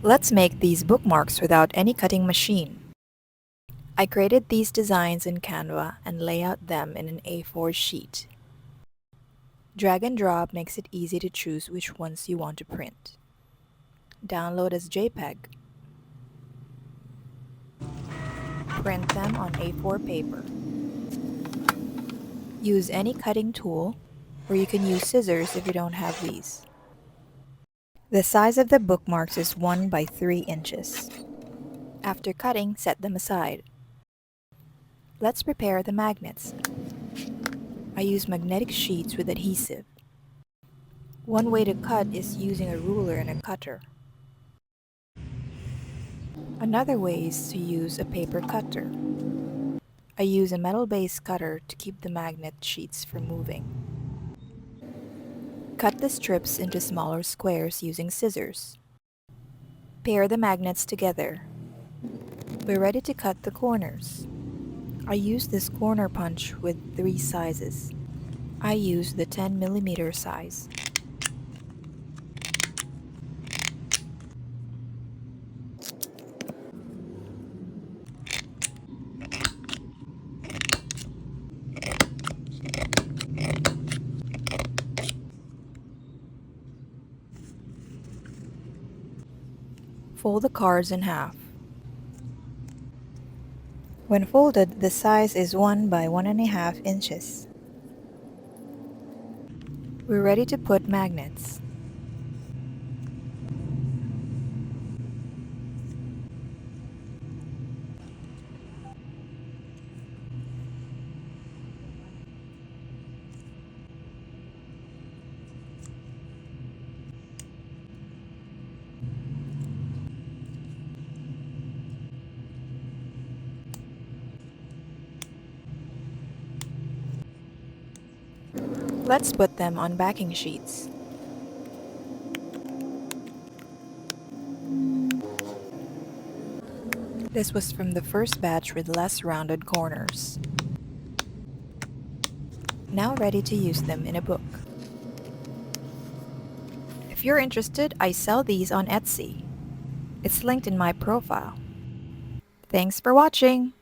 Let's make these bookmarks without any cutting machine. I created these designs in Canva and lay out them in an A4 sheet. Drag and drop makes it easy to choose which ones you want to print. Download as JPEG. Print them on A4 paper. Use any cutting tool, or you can use scissors if you don't have these. The size of the bookmarks is 1 by 3 inches. After cutting, set them aside. Let's prepare the magnets. I use magnetic sheets with adhesive. One way to cut is using a ruler and a cutter. Another way is to use a paper cutter. I use a metal-based cutter to keep the magnet sheets from moving. Cut the strips into smaller squares using scissors. Pair the magnets together. We're ready to cut the corners. I use this corner punch with 3 sizes. I use the 10mm size. Fold the cards in half. When folded, the size is 1 by 1.5 inches. We're ready to put magnets. Let's put them on backing sheets. This was from the first batch with less rounded corners. Now ready to use them in a book. If you're interested, I sell these on Etsy. It's linked in my profile. Thanks for watching!